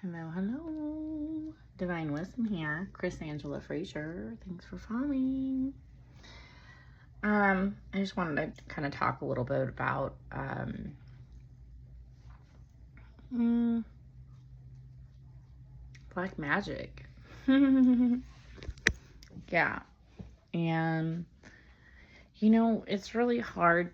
Hello, hello. Divine Wisdom here. Chris Angela Frazier. Thanks for following. I just wanted to kind of talk a little bit about black magic. Yeah. And you know, it's really hard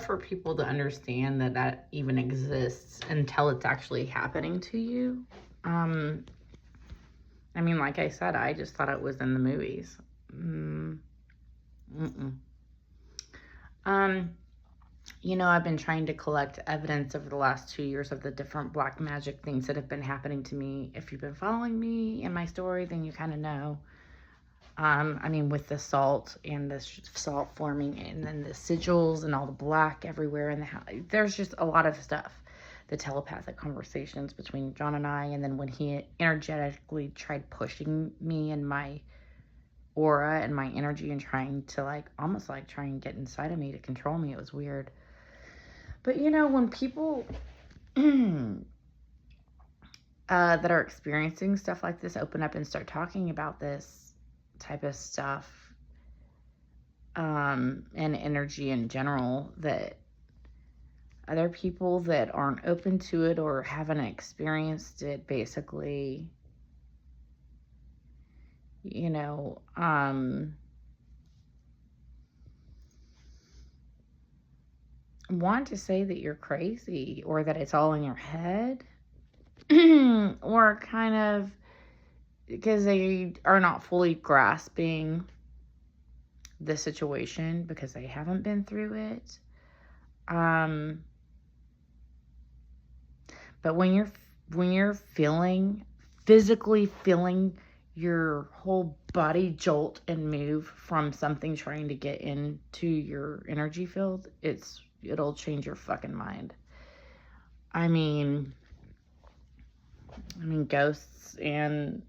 for people to understand that even exists until it's actually happening to you. I mean, like I said, I just thought it was in the movies. You know, I've been trying to collect evidence over the last 2 years of the different black magic things that have been happening to me. If you've been following me in my story, then you kind of know. I mean, with the salt and the salt forming and then the sigils and all the black everywhere in the house, there's just a lot of stuff. The telepathic conversations between John and I, and then when he energetically tried pushing me and my aura and my energy and trying to almost try and get inside of me to control me, it was weird. But you know, when people that are experiencing stuff like this open up and start talking about this type of stuff and energy in general, that other people that aren't open to it or haven't experienced it basically, you know, want to say that you're crazy or that it's all in your head or kind of because they are not fully grasping the situation because they haven't been through it. But when you're physically feeling your whole body jolt and move from something trying to get into your energy field, it'll change your fucking mind. I mean, ghosts and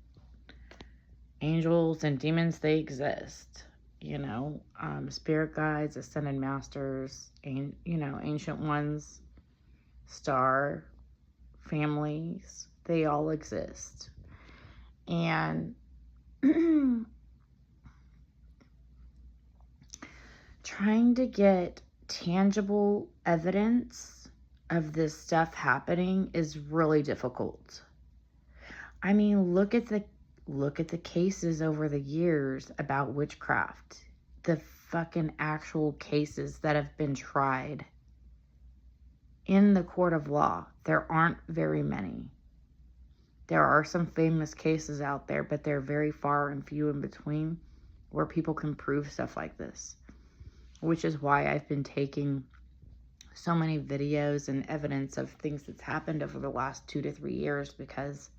angels and demons, they exist, you know. Spirit guides, ascended masters, and you know, ancient ones, star families, they all exist. And trying to get tangible evidence of this stuff happening is really difficult. I mean, look at the cases over the years about witchcraft. The fucking actual cases that have been tried in the court of law. There aren't very many. There are some famous cases out there, but they're very far and few in between where people can prove stuff like this. Which is why I've been taking so many videos and evidence of things that's happened over the last 2 to 3 years, because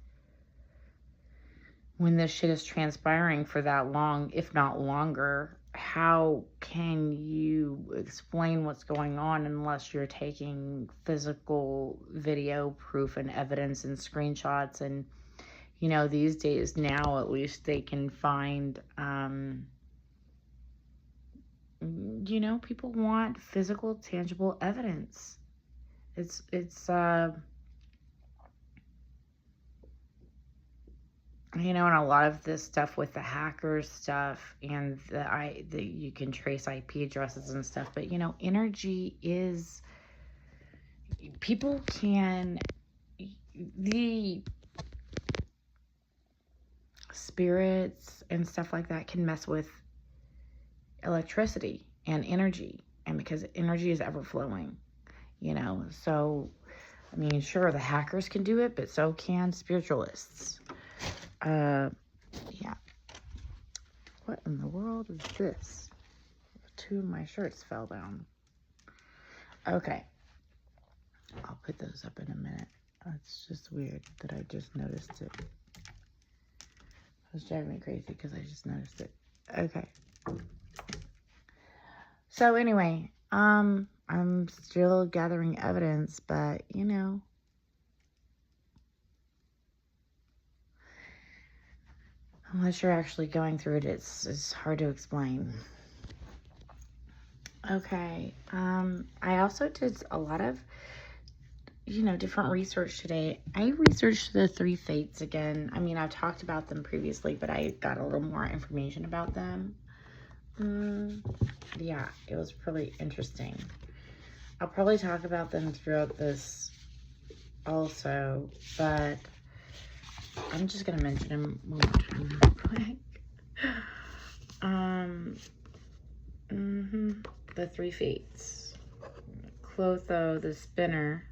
when this shit is transpiring for that long, if not longer, how can you explain what's going on unless you're taking physical video proof and evidence and screenshots? And, you know, these days now, at least they can find, you know, people want physical, tangible evidence. It's you know, and a lot of this stuff with the hackers stuff and the you can trace IP addresses and stuff, but you know, energy is, people can, the spirits and stuff like that can mess with electricity and energy, and because energy is ever flowing, you know. So I mean, sure, the hackers can do it, but so can spiritualists. Yeah. What in the world is this? 2 of my shirts fell down. Okay. I'll put those up in a minute. It's just weird that I just noticed it. It was driving me crazy because I just noticed it. Okay. So anyway, I'm still gathering evidence, but you know, unless you're actually going through it, it's hard to explain. Okay. I also did a lot of, different research today. I researched the three fates again. I mean, I've talked about them previously, but I got a little more information about them. Yeah, it was really interesting. I'll probably talk about them throughout this also, but I'm just going to mention them one more time real quick. The three fates. Clotho, the spinner,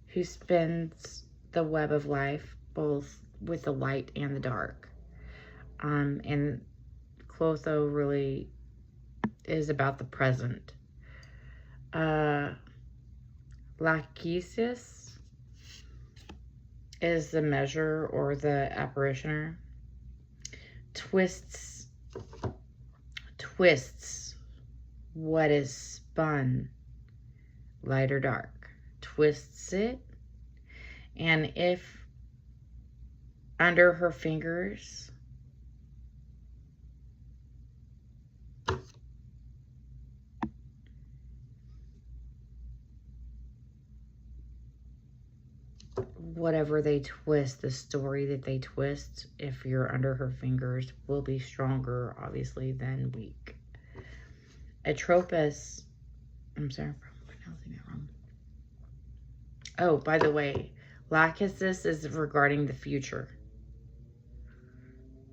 who spins the web of life, both with the light and the dark. And Clotho really is about the present. Lachesis is the measure or the apparitioner. Twists what is spun, light or dark. Twists it, and if under her fingers whatever they twist, the story that they twist, if you're under her fingers, will be stronger, obviously, than weak. Atropos, I'm sorry, I'm pronouncing that wrong. Oh, by the way, Lachesis is regarding the future.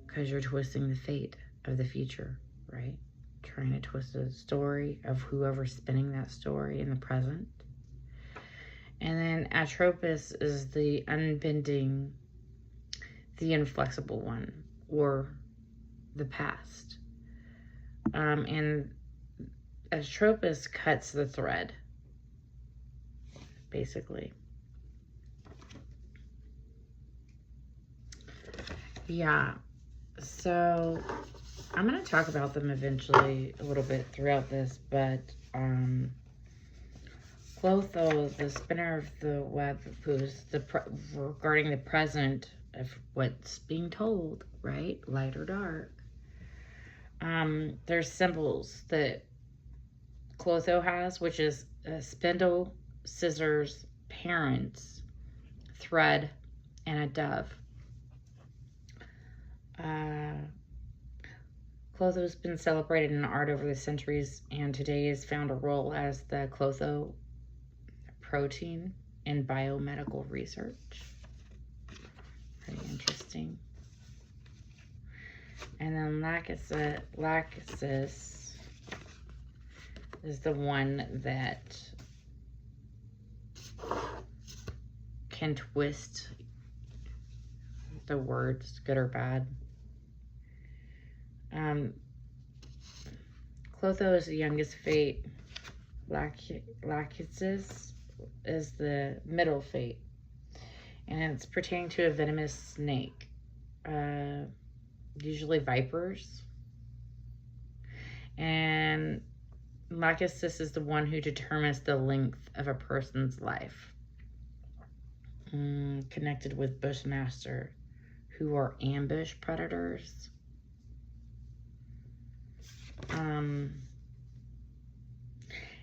Because you're twisting the fate of the future, right? Trying to twist the story of whoever's spinning that story in the present. And then Atropos is the unbending, the inflexible one, or the past. And Atropos cuts the thread, basically. Yeah, so I'm going to talk about them eventually a little bit throughout this, but Clotho, the spinner of the web, who's regarding the present of what's being told, right? Light or dark. There's symbols that Clotho has, which is a spindle, scissors, parents, thread, and a dove. Clotho's been celebrated in art over the centuries, and today has found a role as the Clotho protein in biomedical research. Pretty interesting. And then Lachesis is the one that can twist the words, good or bad. Clotho is the youngest fate. Lachesis is the middle fate, and it's pertaining to a venomous snake, usually vipers. And Lachesis is the one who determines the length of a person's life, connected with Bushmaster, who are ambush predators.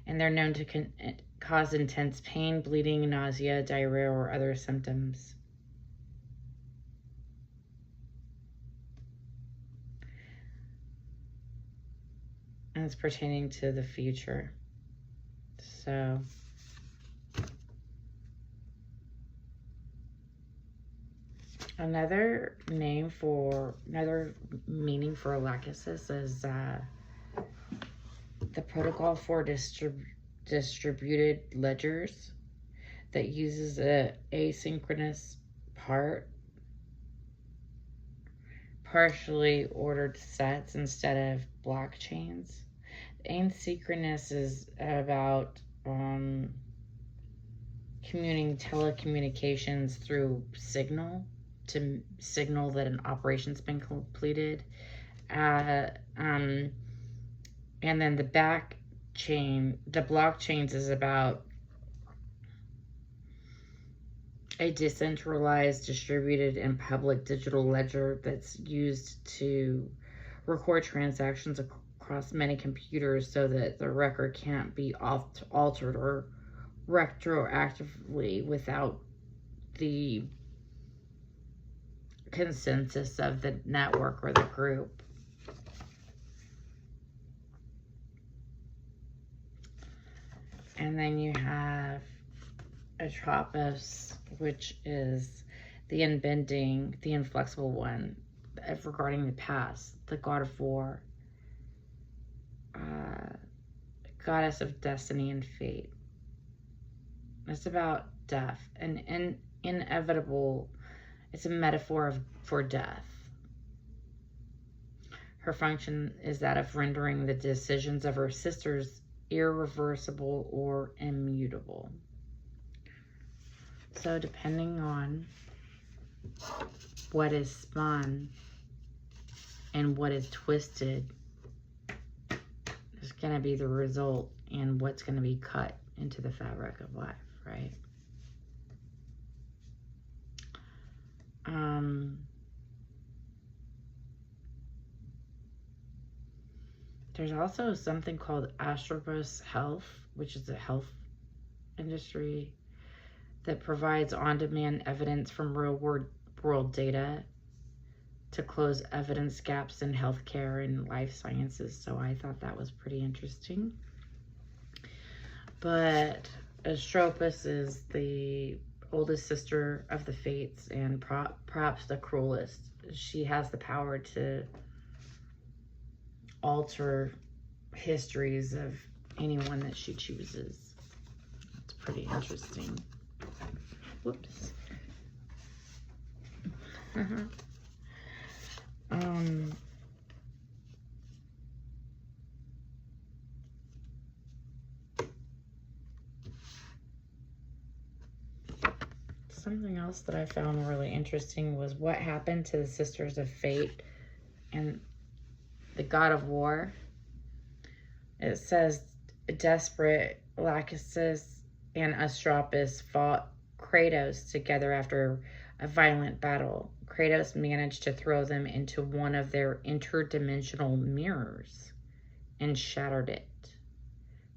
And they're known to cause intense pain, bleeding, nausea, diarrhea, or other symptoms. And it's pertaining to the future. So, another meaning for Lachesis is the protocol for distributed ledgers that uses a asynchronous partially ordered sets instead of blockchains. Asynchronous is about telecommunications through signal to signal that an operation's been completed. And then the blockchains is about a decentralized, distributed, and public digital ledger that's used to record transactions across many computers so that the record can't be altered or retroactively without the consensus of the network or the group. And then you have Atropos, which is the unbending, the inflexible one, regarding the past, the god of war, goddess of destiny and fate. It's about death, and inevitable. It's a metaphor for death. Her function is that of rendering the decisions of her sisters irreversible or immutable. So depending on what is spun and what is twisted is going to be the result and what's going to be cut into the fabric of life, right? There's also something called Atropos Health, which is a health industry that provides on-demand evidence from real-world data to close evidence gaps in healthcare and life sciences. So I thought that was pretty interesting. But Atropos is the oldest sister of the Fates and perhaps the cruelest. She has the power to alter histories of anyone that she chooses. It's pretty interesting. Whoops. Something else that I found really interesting was what happened to the Sisters of Fate and the god of war. It says desperate Lachesis and Atropos fought Kratos together after a violent battle. Kratos managed to throw them into one of their interdimensional mirrors and shattered it,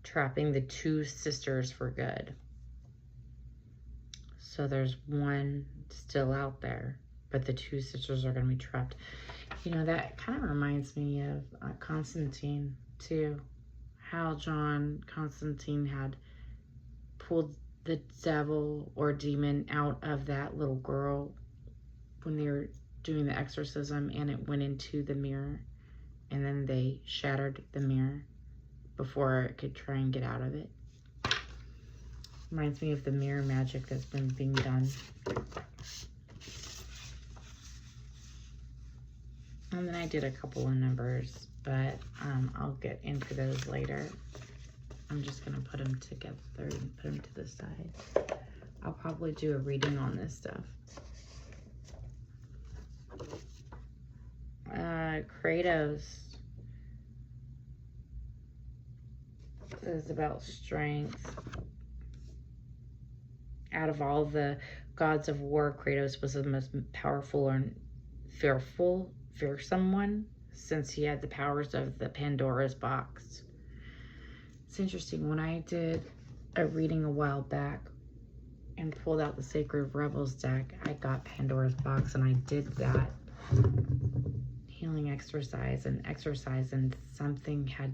trapping the two sisters for good. So there's one still out there, but the two sisters are going to be trapped. You know, that kind of reminds me of Constantine, too. How John Constantine had pulled the devil or demon out of that little girl when they were doing the exorcism, and it went into the mirror, and then they shattered the mirror before it could try and get out of it. Reminds me of the mirror magic that's been being done. And then I did a couple of numbers, but I'll get into those later. I'm just going to put them together and put them to the side. I'll probably do a reading on this stuff. Kratos is about strength. Out of all the gods of war, Kratos was the most powerful and fearsome one, since he had the powers of the Pandora's box. It's interesting, when I did a reading a while back and pulled out the Sacred Rebels deck, I got Pandora's box, and I did that healing exercise, and something had,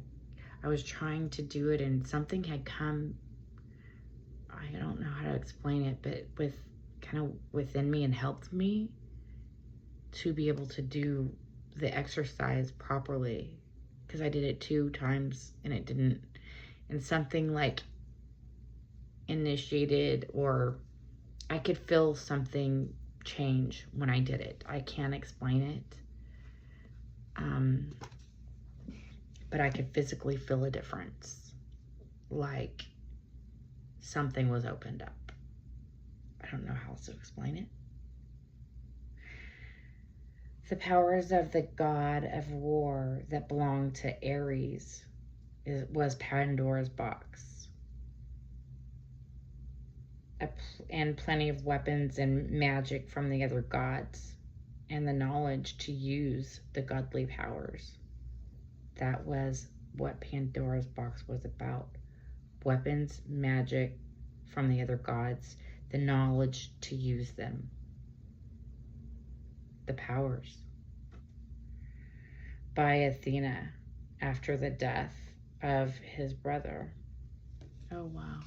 I was trying to do it, and something had come, I don't know how to explain it, but within me, and helped me to be able to do the exercise properly, because I did it 2 times and it didn't, and something like initiated, or I could feel something change when I did it. I can't explain it, but I could physically feel a difference, like something was opened up. I don't know how else to explain it. The powers of the god of war that belonged to Ares was Pandora's box. And plenty of weapons and magic from the other gods, and the knowledge to use the godly powers. That was what Pandora's box was about. Weapons, magic from the other gods, the knowledge to use them, the powers. By Athena after the death of his brother. Oh, wow.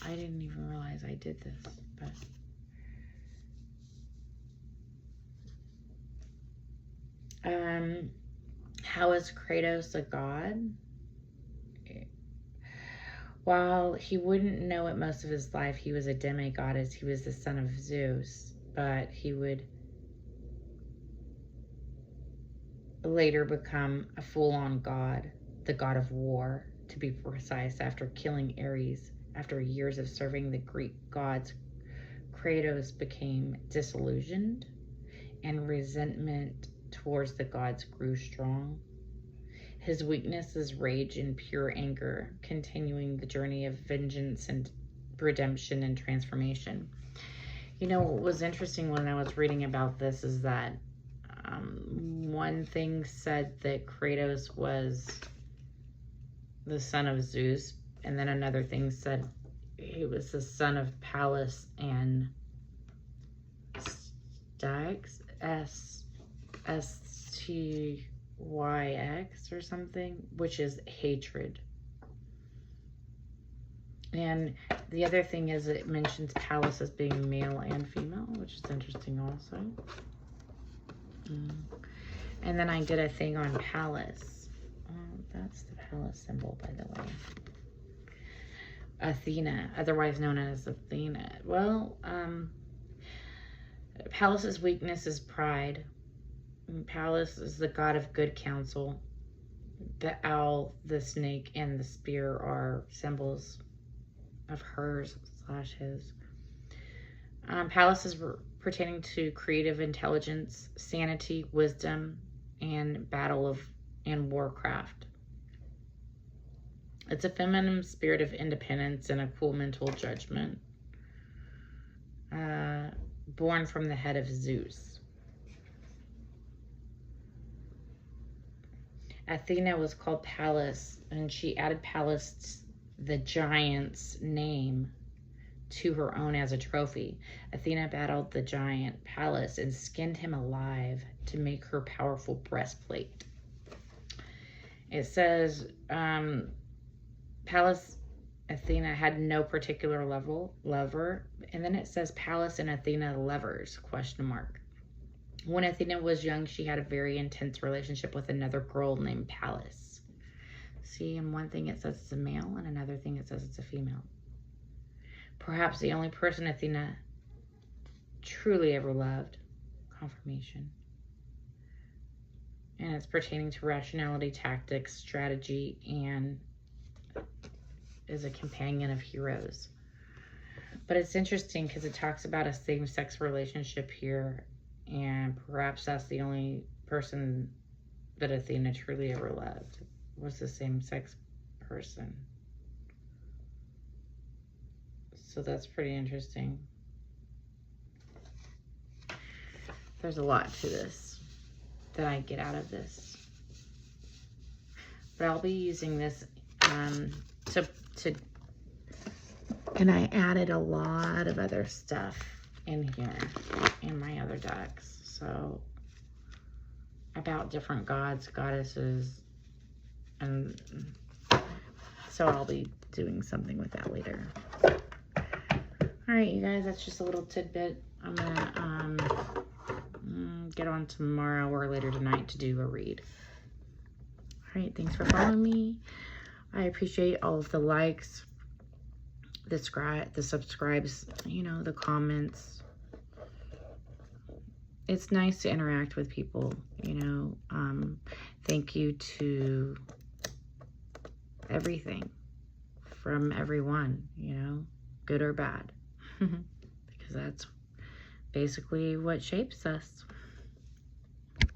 I didn't even realize I did this, but... how is Kratos a god? While he wouldn't know it most of his life, he was a demigod as he was the son of Zeus, but he would later become a full-on god, the god of war, to be precise, after killing Ares. After years of serving the Greek gods, Kratos became disillusioned, and resentment towards the gods grew strong. His weakness is rage and pure anger, continuing the journey of vengeance and redemption and transformation. You know, what was interesting when I was reading about this is that one thing said that Kratos was the son of Zeus, and then another thing said he was the son of Pallas and Styx, STYX or something, which is hatred. And the other thing is it mentions Pallas as being male and female, which is interesting also. And then I did a thing on Pallas. That's the Pallas symbol, by the way. Athena, otherwise known as Athena. Well, Pallas's weakness is pride. Pallas is the god of good counsel. The owl, the snake, and the spear are symbols of hers/his. Pallas is pertaining to creative intelligence, sanity, wisdom, and and warcraft. It's a feminine spirit of independence and a cool mental judgment, born from the head of Zeus. Athena was called Pallas, and she added Pallas, the giant's name, to her own as a trophy. Athena battled the giant Pallas and skinned him alive to make her powerful breastplate. It says Pallas Athena had no particular lover, and then it says Pallas and Athena lovers, ? When Athena was young, she had a very intense relationship with another girl named Pallas. See, in one thing it says it's a male, and another thing it says it's a female. Perhaps the only person Athena truly ever loved. Confirmation. And it's pertaining to rationality, tactics, strategy, and is a companion of heroes. But it's interesting because it talks about a same-sex relationship here, and perhaps that's the only person that Athena truly ever loved, was the same-sex person. So that's pretty interesting. There's a lot to this that I get out of this. But I'll be using this and I added a lot of other stuff in here in my other decks. So about different gods, goddesses, and so I'll be doing something with that later. All right, you guys, that's just a little tidbit. I'm gonna get on tomorrow or later tonight to do a read. All right, thanks for following me. I appreciate all of the likes, the subscribes, you know, the comments. It's nice to interact with people, you know. Thank you to everything from everyone, you know, good or bad, because that's basically what shapes us.